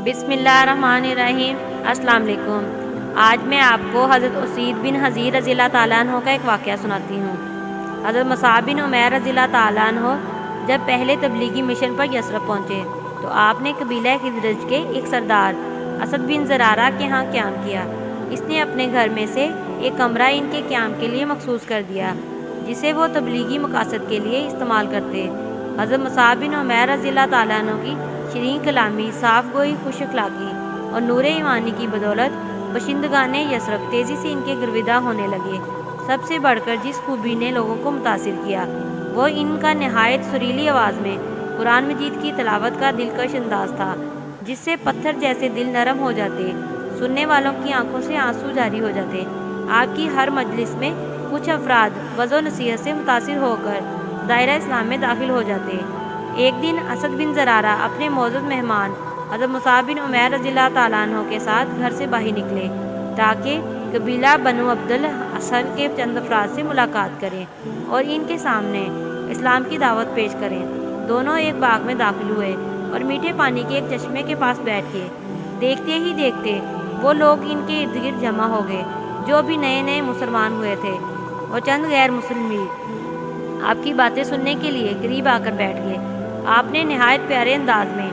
بسم اللہ الرحمن الرحیم۔ السلام علیکم۔ آج میں آپ کو حضرت اسید بن حضیر رضی اللہ تعالیٰ عنہ کا ایک واقعہ سناتی ہوں۔ حضرت مصعب بن عمیر رضی اللہ تعالیٰ عنہ جب پہلے تبلیغی مشن پر یثرب پہنچے تو آپ نے قبیلہ خزرج کے ایک سردار اسد بن زرارہ کے ہاں قیام کیا۔ اس نے اپنے گھر میں سے ایک کمرہ ان کے قیام کے لیے مخصوص کر دیا جسے وہ تبلیغی مقاصد کے لیے استعمال کرتے۔ حضرت مصعب بن عمیر رضی اللہ تعالیٰ عنہ کی شیریں کلامی، صاف گوئی، خوش اخلاقی اور نور ایمانی کی بدولت باشندگان یثرب تیزی سے ان کے گرویدہ ہونے لگے۔ سب سے بڑھ کر جس خوبی نے لوگوں کو متاثر کیا وہ ان کا نہایت سریلی آواز میں قرآن مجید کی تلاوت کا دلکش انداز تھا، جس سے پتھر جیسے دل نرم ہو جاتے، سننے والوں کی آنکھوں سے آنسو جاری ہو جاتے۔ آپ کی ہر مجلس میں کچھ افراد وعظ و نصیحت سے متاثر ہو کر دائرہ اسلام میں داخل ہو جاتے۔ ایک دن اسد بن زرارہ اپنے معزز مہمان حضرت مصعب بن عمیر رضی اللہ تعالیٰ عنہ کے ساتھ گھر سے باہر نکلے تاکہ قبیلہ بنو عبد الاسد کے چند افراد سے ملاقات کریں اور ان کے سامنے اسلام کی دعوت پیش کریں۔ دونوں ایک باغ میں داخل ہوئے اور میٹھے پانی کے ایک چشمے کے پاس بیٹھ گئے۔ دیکھتے ہی دیکھتے وہ لوگ ان کے ارد گرد جمع ہو گئے جو بھی نئے نئے مسلمان ہوئے تھے اور چند غیر مسلم بھی آپ کی باتیں سننے کے لیے قریب آ کر بیٹھ گئے۔ آپ نے نہایت پیارے انداز میں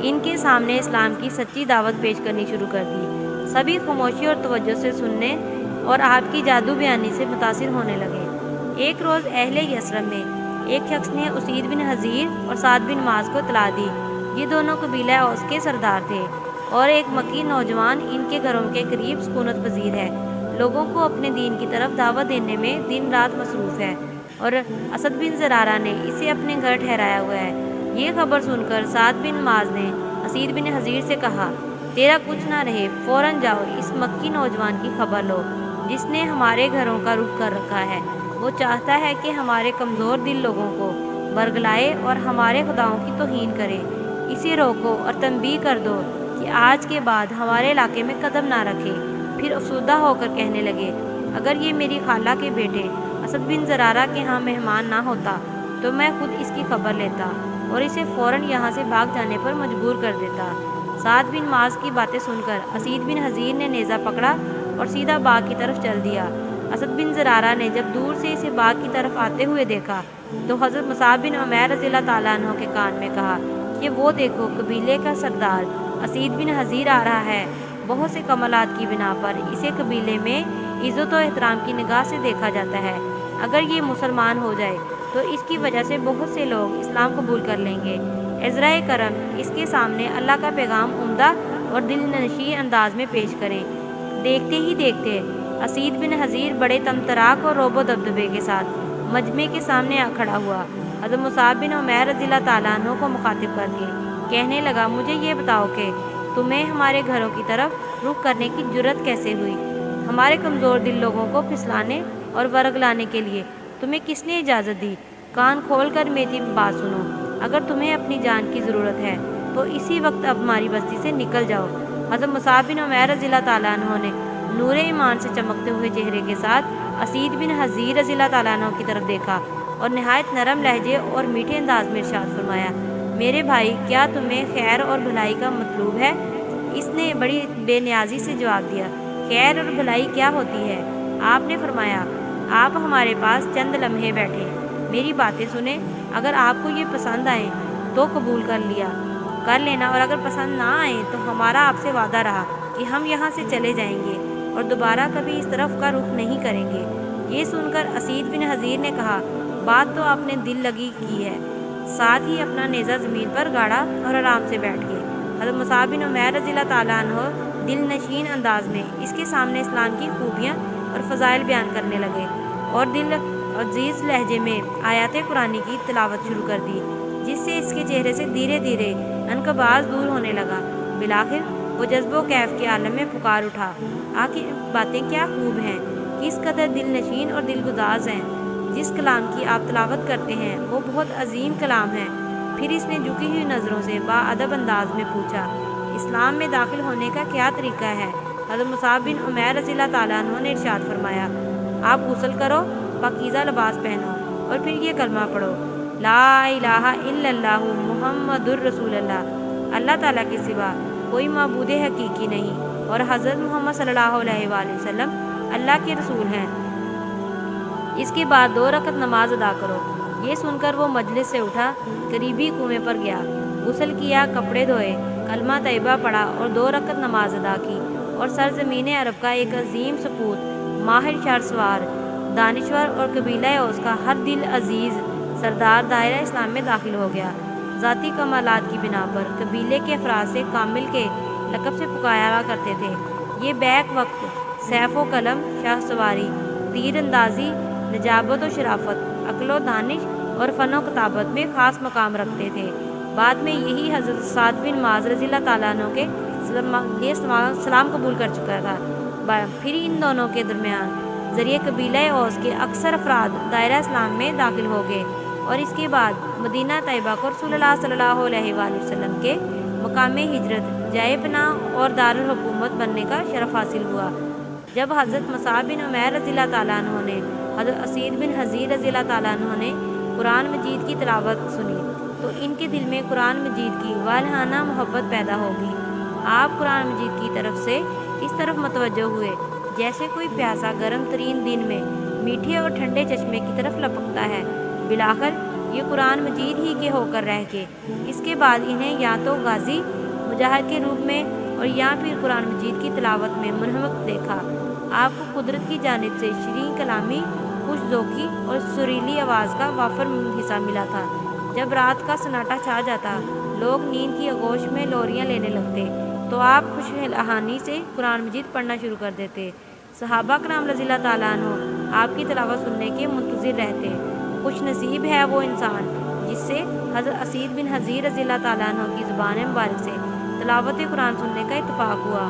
ان کے سامنے اسلام کی سچی دعوت پیش کرنی شروع کر دی۔ سبھی خاموشی اور توجہ سے سننے اور آپ کی جادو بیانی سے متاثر ہونے لگے۔ ایک روز اہل یثرب میں ایک شخص نے اسید بن حضیر اور سعد بن معاذ کو اطلاع دی۔ یہ دونوں قبیلہ اوس کے سردار تھے اور ایک مکی نوجوان ان کے گھروں کے قریب سکونت پذیر ہے، لوگوں کو اپنے دین کی طرف دعوت دینے میں دن رات مصروف ہے اور اسد بن زرارہ نے اسے اپنے گھر ٹھہرایا ہوا ہے۔ یہ خبر سن کر سعد بن معاذ نے اسید بن حضیر سے کہا، تیرا کچھ نہ رہے، فوراً جاؤ اس مکی نوجوان کی خبر لو جس نے ہمارے گھروں کا رخ کر رکھا ہے۔ وہ چاہتا ہے کہ ہمارے کمزور دل لوگوں کو برگلائے اور ہمارے خداؤں کی توہین کرے۔ اسے روکو اور تنبیہ کر دو کہ آج کے بعد ہمارے علاقے میں قدم نہ رکھے۔ پھر افسردہ ہو کر کہنے لگے، اگر یہ میری خالہ کے بیٹے اسد بن زرارہ کے ہاں مہمان نہ ہوتا تو میں خود اس کی خبر لیتا اور اسے فوراً یہاں سے بھاگ جانے پر مجبور کر دیتا۔ سعد بن معاذ کی باتیں سن کر اسید بن حضیر نے نیزہ پکڑا اور سیدھا باغ کی طرف چل دیا۔ اسد بن زرارہ نے جب دور سے اسے باغ کی طرف آتے ہوئے دیکھا تو حضرت مصعب بن عمیر رضی اللہ تعالیٰ عنہ کے کان میں کہا کہ وہ دیکھو، قبیلے کا سردار اسید بن حضیر آ رہا ہے۔ بہت سے کمالات کی بنا پر اسے قبیلے میں عزت و احترام کی نگاہ سے دیکھا جاتا ہے۔ اگر یہ مسلمان ہو جائے تو اس کی وجہ سے بہت سے لوگ اسلام قبول کر لیں گے۔ عذرائے کرم اس کے سامنے اللہ کا پیغام عمدہ اور دل نشین انداز میں پیش کریں۔ دیکھتے ہی دیکھتے اسید بن حضیر بڑے طمطراق اور روب و دبدبے کے ساتھ مجمع کے سامنے آ کھڑا ہوا۔ حضرت مصعب بن عمیر رضی اللہ تعالیٰ عنہ کو مخاطب کر کے کہنے لگا، مجھے یہ بتاؤ کہ تمہیں ہمارے گھروں کی طرف رخ کرنے کی جرت کیسے ہوئی؟ ہمارے کمزور دل لوگوں کو پھسلانے اور ورگلانے کے لیے تمہیں کس نے اجازت دی؟ کان کھول کر میری بات سنو، اگر تمہیں اپنی جان کی ضرورت ہے تو اسی وقت اب ہماری بستی سے نکل جاؤ۔ حضرت مصعب بن عمیر رضی اللہ تعالیٰ عنہ نے نور ایمان سے چمکتے ہوئے چہرے کے ساتھ اسید بن حضیر رضی اللہ تعالیٰ عنہ کی طرف دیکھا اور نہایت نرم لہجے اور میٹھے انداز میں ارشاد فرمایا، میرے بھائی، کیا تمہیں خیر اور بھلائی کا مطلوب ہے؟ اس نے بڑی بے نیازی سے جواب دیا، خیر اور بھلائی کیا ہوتی ہے؟ آپ نے فرمایا، آپ ہمارے پاس چند لمحے بیٹھے، میری باتیں سنیں، اگر آپ کو یہ پسند آئیں تو قبول کر لینا، اور اگر پسند نہ آئیں تو ہمارا آپ سے وعدہ رہا کہ ہم یہاں سے چلے جائیں گے اور دوبارہ کبھی اس طرف کا رخ نہیں کریں گے۔ یہ سن کر اسید بن حضیر نے کہا، بات تو آپ نے دل لگی کی ہے۔ ساتھ ہی اپنا نیزہ زمین پر گاڑا اور آرام سے بیٹھ گئے۔ حضرت مصعب بن عمیر رضی اللہ تعالیٰ عنہ دل نشین انداز میں اس کے سامنے اسلام کی خوبیاں اور فضائل بیان کرنے لگے اور دل عزیز لہجے میں آیات قرآنی کی تلاوت شروع کر دی، جس سے اس کے چہرے سے دھیرے دھیرے انکباز دور ہونے لگا۔ بالآخر وہ جذب و کیف کے عالم میں پکار اٹھا، آخر باتیں کیا خوب ہیں، کس قدر دل نشین اور دل گداز ہیں۔ جس کلام کی آپ تلاوت کرتے ہیں وہ بہت عظیم کلام ہے۔ پھر اس نے جھکی ہوئی نظروں سے باادب انداز میں پوچھا، اسلام میں داخل ہونے کا کیا طریقہ ہے؟ حضرت مصعب بن عمیر رضی اللہ تعالیٰ عنہ نے ارشاد فرمایا، آپ غسل کرو، پاکیزہ لباس پہنو اور پھر یہ کلمہ پڑھو، لا الہ الا اللہ محمد الرسول اللہ، اللہ تعالیٰ کے سوا کوئی معبود حقیقی نہیں اور حضرت محمد صلی اللہ علیہ وآلہ وسلم اللہ کے رسول ہیں۔ اس کے بعد 2 رکعت نماز ادا کرو۔ یہ سن کر وہ مجلس سے اٹھا، قریبی کنویں پر گیا، غسل کیا، کپڑے دھوئے، کلمہ طیبہ پڑھا اور 2 رکعت نماز ادا کی، اور سرزمین عرب کا ایک عظیم سپوت، ماہر شر سوار، دانشور اور قبیلہ اوس کا ہر دل عزیز سردار دائرہ اسلام میں داخل ہو گیا۔ ذاتی کمالات کی بنا پر قبیلے کے افراد سے کامل کے لقب سے پکارا کرتے تھے۔ یہ بیک وقت سیف و قلم، شاہ سواری، تیر اندازی، نجابت و شرافت، عقل و دانش اور فن و کتابت میں خاص مقام رکھتے تھے۔ بعد میں یہی حضرت سعد بن معاذ رضی اللہ تعالیٰ عنہ کے لیے سلام قبول کر چکا تھا۔ پھر ان دونوں کے درمیان ذریعے قبیلہ اوس کے اکثر افراد دائرہ اسلام میں داخل ہو گئے، اور اس کے بعد مدینہ طیبہ کو رسول اللہ صلی اللہ علیہ وآلہ وسلم کے مقام ہجرت، جائے پناہ اور دارالحکومت بننے کا شرف حاصل ہوا۔ جب حضرت مصعب بن عمیر رضی اللہ تعالیٰ عنہ نے حضرت اسید بن حضیر رضی اللہ تعالیٰ عنہ نے قرآن مجید کی تلاوت سنی تو ان کے دل میں قرآن مجید کی والہانہ محبت پیدا ہوگی۔ آپ قرآن مجید کی طرف سے اس طرف متوجہ ہوئے جیسے کوئی پیاسا گرم ترین دن میں میٹھے اور ٹھنڈے چشمے کی طرف لپکتا ہے۔ بالآخر یہ قرآن مجید ہی کے ہو کر رہ گئے۔ اس کے بعد انہیں یا تو غازی مجاہد کے روپ میں اور یا پھر قرآن مجید کی تلاوت میں منہمک دیکھا۔ آپ کو قدرت کی جانب سے شیریں کلامی، خوش ذوقی اور سریلی آواز کا وافر حصہ ملا تھا۔ جب رات کا سناٹا چھا جاتا، لوگ نیند کی آغوش میں لوریاں لینے لگتے تو آپ خوش الحانی سے قرآن مجید پڑھنا شروع کر دیتے۔ صحابہ کرام رضی اللہ تعالیٰ عنہ آپ کی تلاوت سننے کے منتظر رہتے۔ خوش نصیب ہے وہ انسان جس سے حضرت اسید بن حضیر رضی اللہ تعالیٰ عنہ کی زبان مبارک سے تلاوت قرآن سننے کا اتفاق ہوا۔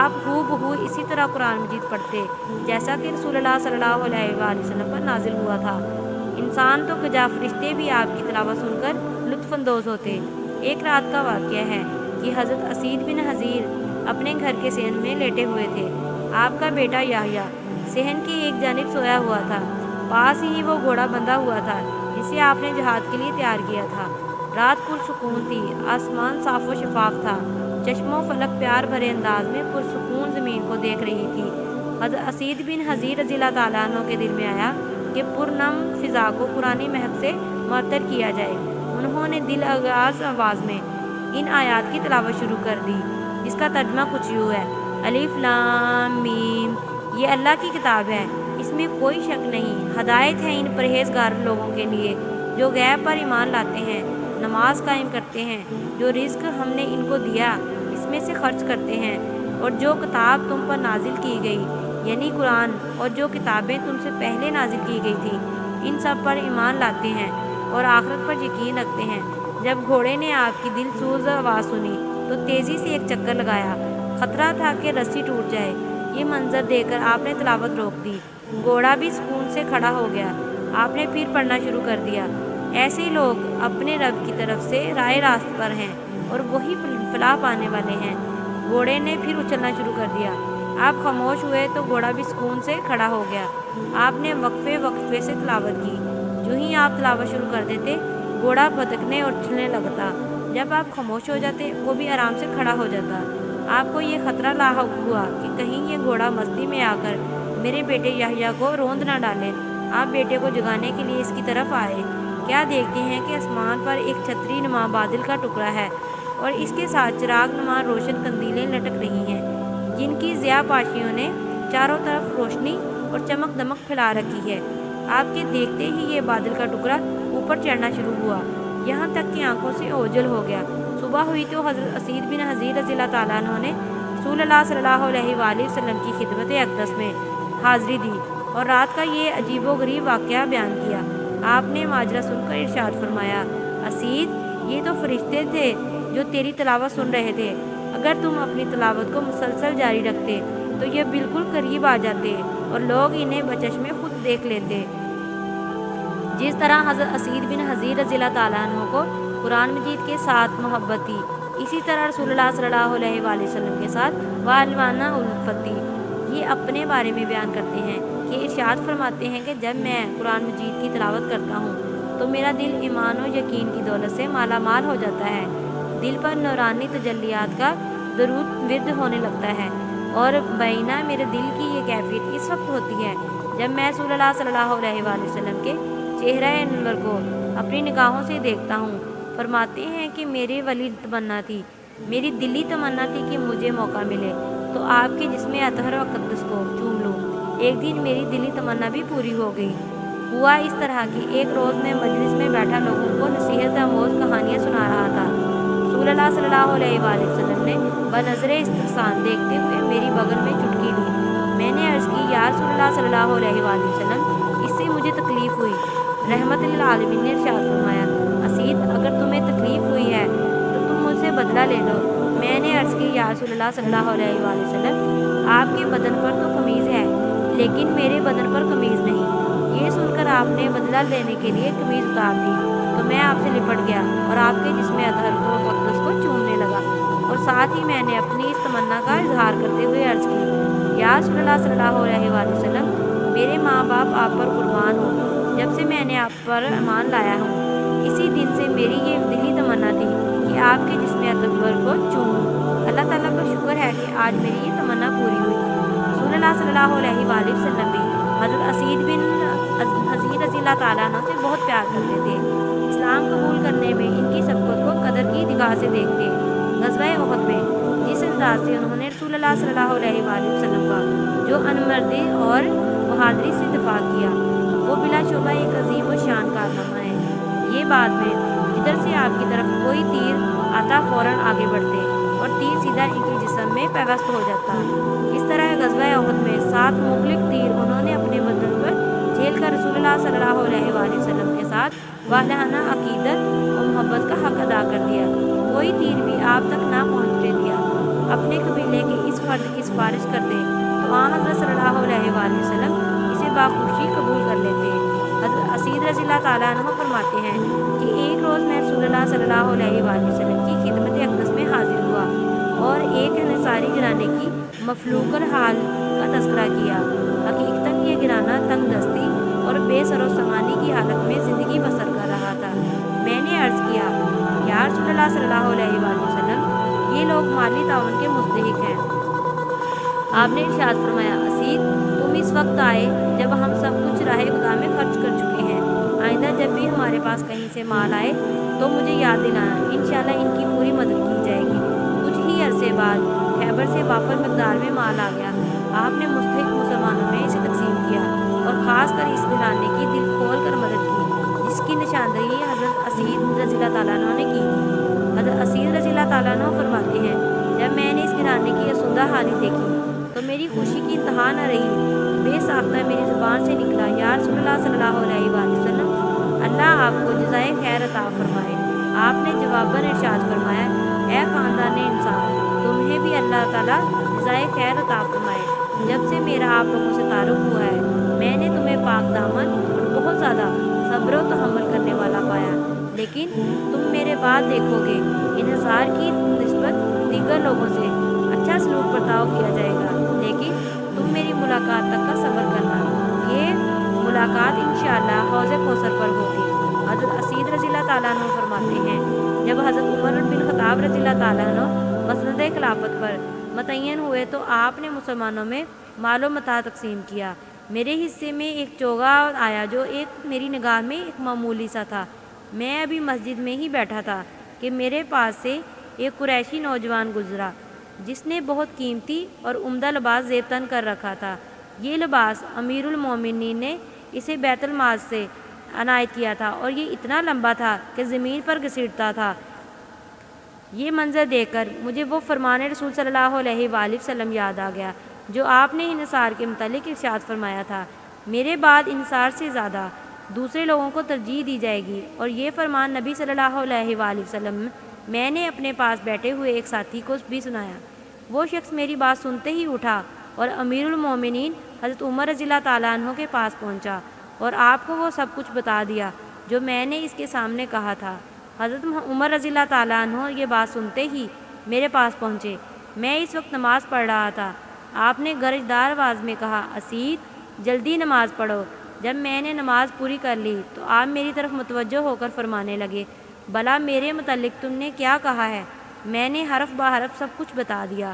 آپ ہو بہو اسی طرح قرآن مجید پڑھتے جیسا کہ رسول اللہ صلی اللہ علیہ وآلہ وسلم پر نازل ہوا تھا۔ انسان تو کجا فرشتے بھی آپ کی تلاوت سن کر لطف اندوز ہوتے۔ ایک رات کا واقعہ ہے کہ حضرت اسید بن حضیر اپنے گھر کے صحن میں لیٹے ہوئے تھے۔ آپ کا بیٹا یحییٰ صحن کی ایک جانب سویا ہوا تھا، پاس ہی وہ گھوڑا بندھا ہوا تھا جسے آپ نے جہاد کے لیے تیار کیا تھا۔ رات پرسکون تھی، آسمان صاف و شفاف تھا، چشم و فلک پیار بھرے انداز میں پرسکون زمین کو دیکھ رہی تھی۔ حضرت اسید بن حضیر رضی اللہ تعالیٰ عنہ کے دل میں آیا کہ پرنم فضا کو قرآنی مہک سے معطر کیا جائے۔ انہوں نے دل اغاز آواز میں ان آیات کی تلاوت شروع کر دی، جس کا ترجمہ کچھ یوں ہے: الف لام میم، یہ اللہ کی کتاب ہے، اس میں کوئی شک نہیں، ہدایت ہے ان پرہیزگار لوگوں کے لیے جو غیب پر ایمان لاتے ہیں، نماز قائم کرتے ہیں، جو رزق ہم نے ان کو دیا اس میں سے خرچ کرتے ہیں، اور جو کتاب تم پر نازل کی گئی یعنی قرآن اور جو کتابیں تم سے پہلے نازل کی گئی تھی ان سب پر ایمان لاتے ہیں اور آخرت پر یقین رکھتے ہیں۔ جب گھوڑے نے آپ کی دل سوز آواز سنی تو تیزی سے ایک چکر لگایا، خطرہ تھا کہ رسی ٹوٹ جائے۔ یہ منظر دیکھ کر آپ نے تلاوت روک دی، گھوڑا بھی سکون سے کھڑا ہو گیا۔ آپ نے پھر پڑھنا شروع کر دیا: ایسے لوگ اپنے رب کی طرف سے راہ راست پر ہیں اور وہی فلاح پانے والے ہیں۔ گھوڑے نے پھر اچھلنا شروع کر دیا۔ آپ خاموش ہوئے تو گھوڑا بھی سکون سے کھڑا ہو گیا۔ آپ نے وقفے وقفے سے تلاوت کی۔ جو ہی آپ تلاوت شروع کر دیتے، گھوڑا بھٹکنے اور اچھلنے لگتا۔ جب آپ خاموش ہو جاتے، وہ بھی آرام سے کھڑا ہو جاتا۔ آپ کو یہ خطرہ لاحق ہوا کہ کہیں یہ گھوڑا مستی میں آ کر میرے بیٹے یحییٰ کو روند نہ ڈالے۔ آپ بیٹے کو جگانے کے لیے اس کی طرف آئے، کیا دیکھتے ہیں کہ آسمان پر ایک چھتری نما بادل کا ٹکڑا ہے اور اس کے ساتھ چراغ نما روشن قندیلیں لٹک رہی ہیں جن کی ضیاء پاشیوں نے چاروں طرف روشنی اور چمک دمک پھیلا رکھی ہے۔ آپ کے دیکھتے ہی یہ بادل کا ٹکڑا اوپر چڑھنا شروع ہوا، یہاں تک کہ آنکھوں سے اوجھل ہو گیا۔ صبح ہوئی تو حضرت اسید بن حضیر رضی اللہ تعالیٰ عنہ نے رسول اللہ صلی اللہ علیہ وآلہ وسلم کی خدمت اقدس میں حاضری دی اور رات کا یہ عجیب و غریب واقعہ بیان کیا۔ آپ نے ماجرا سن کر ارشاد فرمایا: اسید، یہ تو فرشتے تھے جو تیری تلاوت سن رہے تھے۔ اگر تم اپنی تلاوت کو مسلسل جاری رکھتے تو یہ بالکل قریب آ جاتے اور لوگ انہیں بچشم خود دیکھ لیتے۔ جس طرح حضرت اسید بن حضیر رضی اللہ تعالیٰ عنہ کو قرآن مجید کے ساتھ محبت تھی، اسی طرح رسول اللہ صلی اللہ علیہ وآلہ وسلم کے ساتھ والوانہ الفت تھی۔ یہ اپنے بارے میں بیان کرتے ہیں کہ ارشاد فرماتے ہیں کہ جب میں قرآن مجید کی تلاوت کرتا ہوں تو میرا دل ایمان و یقین کی دولت سے مالا مال ہو جاتا ہے۔ دل پر نورانی تجلیات کا درود ورد ہونے لگتا ہے، اور بینا میرے دل کی یہ کیفیت اس وقت ہوتی ہے جب میں رسول اللہ صلی اللہ علیہ وآلہ وسلم کے چہرہ انور کو اپنی نگاہوں سے دیکھتا ہوں۔ فرماتے ہیں کہ میرے ولی تمنا تھی، میری دلی تمنا تھی کہ مجھے موقع ملے تو آپ کے جسم اطہر و اقدس کو چوم لوں۔ ایک دن میری دلی تمنا بھی پوری ہو گئی۔ ہوا اس طرح کہ ایک روز میں مجلس میں بیٹھا لوگوں کو نصیحت آموز کہانیاں سنا رہا تھا۔ رسول اللہ صلی اللہ علیہ وآلہ وسلم نے بنظر استحسان دیکھتے ہوئے میری بغل میں چٹکی لی۔ میں نے عرض کی، یا رسول اللہ صلی اللہ علیہ وآلہ وسلم، اس سے مجھے تکلیف ہوئی۔ رحمت للعالمین نے ارشاد فرمایا، اسید، اگر تمہیں تکلیف ہوئی ہے تو تم مجھ سے بدلہ لے لو۔ میں نے عرض کی، یا رسول اللہ صلی اللہ علیہ وآلہ وسلم، آپ کے بدن پر تو قمیض ہے لیکن میرے بدن پر قمیض نہیں۔ یہ سن کر آپ نے بدلہ لینے کے لیے قمیض اتار دی تو میں آپ سے لپٹ گیا اور آپ کے جسم اطہر و اقدس کو چومنے لگا، اور ساتھ ہی میں نے اپنی اس تمنا کا اظہار کرتے ہوئے عرض کی، یا رسول اللہ صلی اللہ علیہ وآلہ وسلم، میرے ماں باپ آپ پر قربان ہوں، جب سے میں نے آپ پر ایمان لایا ہوں اسی دن سے میری یہ دلی تمنا تھی کہ آپ کے جسم اطہر کو چوموں۔ اللہ تعالیٰ کا شکر ہے کہ آج میری یہ تمنا پوری ہوئی۔ رسول اللہ صلی اللہ علیہ وآلہ وسلم بھی حضرت اسید بن حضیر رضی اللہ تعالیٰ عنہ سے بہت پیار کرتے تھے۔ اسلام قبول کرنے میں ان کی سبقت کو قدر کی نگاہ سے دیکھتے۔ غزوہ احد میں جس انداز سے انہوں نے رسول اللہ صلی اللہ علیہ وآلہ وسلم کا جو انمردی اور بہادری سے دفاع کیا، وہ بلا شبہ ایک عظیم و شان کارنامہ ہے۔ یہ بعد میں جدھر سے آپ کی طرف کوئی تیر آتا فوراً آگے بڑھتے اور تیر سیدھا ان کے جسم میں پیوست ہو جاتا۔ اس طرح غزوہ احد میں 7 مخلف تیر انہوں نے اپنے بدن پر جھیل کر رسول اللہ صلی اللہ علیہ وآلہ وسلم کے ساتھ والہانہ عقیدت و محبت کا حق ادا کر دیا۔ کوئی تیر بھی آپ تک نہ پہنچنے دیا۔ اپنے قبیلے کے اس فرد کی سفارش کرتے تو آن حضرت صلی اللہ علیہ وآلہ وسلم اسے باخوشی قبول کر لیتے۔ حضرت اسید رضی اللہ تعالیٰ عنہ فرماتے ہیں کہ ایک روز میں رسول اللہ صلی اللہ علیہ وآلہ وسلم کی خدمت اقدس میں حاضر ہوا اور ایک انصاری گرانے کی مفلوق الحال کا تذکرہ کیا۔ حقیقتاً یہ گرانا تنگ دستی اور بے سر و سامانی کی حالت میں زندگی بسر کر رہا تھا۔ میں نے عرض کیا، یا رسول اللہ صلی اللہ علیہ وآلہ وسلم، یہ لوگ مالی تعاون کے مستحق ہیں۔ آپ نے ارشاد فرمایا، اسید، تم اس وقت آئے جب ہم سب کچھ راہ خدا میں خرچ کر چکے ہیں۔ آئندہ جب بھی ہمارے پاس کہیں سے مال آئے تو مجھے یاد دلانا، انشاءاللہ ان کی پوری مدد کی جائے گی۔ کچھ ہی عرصے بعد خیبر سے وافر مقدار میں مال آ گیا۔ آپ نے مستحق مسلمانوں میں اسے تقسیم کیا اور خاص کر اس گرانے کی دل کھول کر مدد کی، جس کی نشاندہی حضرت اسید رضی اللہ تعالیٰ عنہ نے کی تھی۔ حضرت اسید رضی اللہ تعالیٰ عنہ فرماتے ہیں، جب میں نے اس گرانے کی آسودہ حالی دیکھی تو میری خوشی کی انتہا نہ رہی۔ بے ساختہ میری زبان سے نکلا، یا رسول اللہ صلی اللہ علیہ وآلہ وسلم، اللہ آپ کو جزائے خیر عطا فرمائے۔ آپ نے جواباً ارشاد فرمایا، اے خاندان انصار، تمہیں بھی اللہ تعالیٰ جزائے خیر عطا فرمائے۔ جب سے میرا آپ لوگوں سے تعارف ہوا ہے میں نے تمہیں پاک دامن اور بہت زیادہ صبر و تحمل کرنے والا پایا، لیکن تم میرے بعد دیکھو گے انحصار کی نسبت دیگر لوگوں سے اچھا سلوک برتاؤ کیا جائے گا، لیکن تم میری ملاقات تک کا صبر کرنا۔ یہ ملاقات انشاءاللہ حوض کوثر پر ہوگی۔ حضرت اسید رضی اللہ تعالیٰ عنہ فرماتے ہیں، جب حضرت عمر بن خطاب رضی اللہ تعالیٰ عنہ مسند خلافت پر متعین ہوئے تو آپ نے مسلمانوں میں مال و متاع تقسیم کیا۔ میرے حصے میں ایک چوغا آیا جو ایک میری نگاہ میں ایک معمولی سا تھا۔ میں ابھی مسجد میں ہی بیٹھا تھا کہ میرے پاس سے ایک قریشی نوجوان گزرا جس نے بہت قیمتی اور عمدہ لباس زیب تن کر رکھا تھا۔ یہ لباس امیر المومنین نے اسے بیت المال سے عنایت کیا تھا اور یہ اتنا لمبا تھا کہ زمین پر گھسیٹتا تھا۔ یہ منظر دیکھ کر مجھے وہ فرمان رسول صلی اللہ علیہ وآلہ وسلم یاد آ گیا جو آپ نے انحصار کے متعلق ارشاد فرمایا تھا، میرے بعد انحصار سے زیادہ دوسرے لوگوں کو ترجیح دی جائے گی۔ اور یہ فرمان نبی صلی اللہ علیہ وآلہ وسلم میں نے اپنے پاس بیٹھے ہوئے ایک ساتھی کو بھی سنایا۔ وہ شخص میری بات سنتے ہی اٹھا اور امیر المومنین حضرت عمر رضی اللہ تعالیٰ عنہ کے پاس پہنچا اور آپ کو وہ سب کچھ بتا دیا جو میں نے اس کے سامنے کہا تھا۔ حضرت عمر رضی اللہ تعالیٰ عنہ یہ بات سنتے ہی میرے پاس پہنچے۔ میں اس وقت نماز پڑھ رہا تھا۔ آپ نے گرجدار آواز میں کہا، اسید، جلدی نماز پڑھو۔ جب میں نے نماز پوری کر لی تو آپ میری طرف متوجہ ہو کر فرمانے لگے، بھلا میرے متعلق تم نے کیا کہا ہے؟ میں نے حرف بحرف سب کچھ بتا دیا۔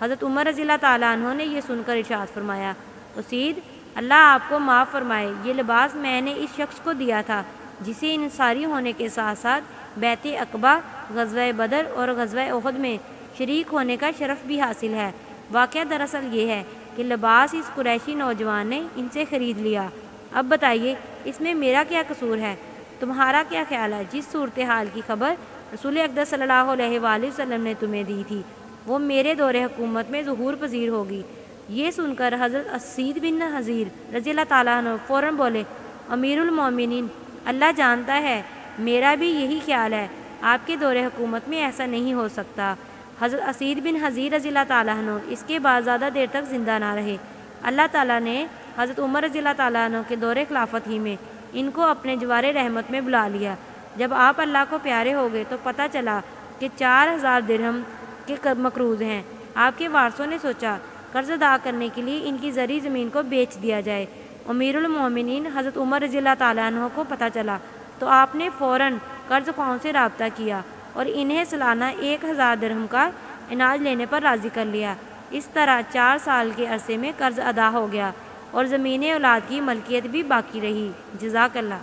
حضرت عمر رضی اللہ تعالیٰ عنہ نے یہ سن کر ارشاد فرمایا، اسید، اللہ آپ کو معاف فرمائے، یہ لباس میں نے اس شخص کو دیا تھا جسے انصاری ہونے کے ساتھ ساتھ بیعت عقبہ، غزوہ بدر اور غزوہ احد میں شریک ہونے کا شرف بھی حاصل ہے۔ واقعہ دراصل یہ ہے کہ لباس اس قریشی نوجوان نے ان سے خرید لیا۔ اب بتائیے اس میں میرا کیا قصور ہے؟ تمہارا کیا خیال ہے جس صورتحال کی خبر رسول اقدس صلی اللہ علیہ وآلہ وسلم نے تمہیں دی تھی وہ میرے دور حکومت میں ظہور پذیر ہوگی؟ یہ سن کر حضرت اسید بن حضیر رضی اللہ تعالیٰ عنہ فوراً بولے، امیر المومنین، اللہ جانتا ہے میرا بھی یہی خیال ہے، آپ کے دور حکومت میں ایسا نہیں ہو سکتا۔ حضرت اسید بن حضیر رضی اللہ تعالیٰ عنہ اس کے بعد زیادہ دیر تک زندہ نہ رہے۔ اللہ تعالیٰ نے حضرت عمر رضی اللہ تعالیٰ عنہ کے دور خلافت ہی میں ان کو اپنے جوار رحمت میں بلا لیا۔ جب آپ اللہ کو پیارے ہو گئے تو پتہ چلا کہ 4000 درہم کے مقروض ہیں۔ آپ کے وارثوں نے سوچا قرض ادا کرنے کے لیے ان کی زرعی زمین کو بیچ دیا جائے۔ امیر المومنین حضرت عمر رضی اللہ تعالیٰ عنہ کو پتہ چلا تو آپ نے فوراً قرض خواہوں سے رابطہ کیا اور انہیں سالانہ 1000 درہم کا اناج لینے پر راضی کر لیا۔ اس طرح 4 سال کے عرصے میں قرض ادا ہو گیا اور زمین اولاد کی ملکیت بھی باقی رہی۔ جزاک اللہ۔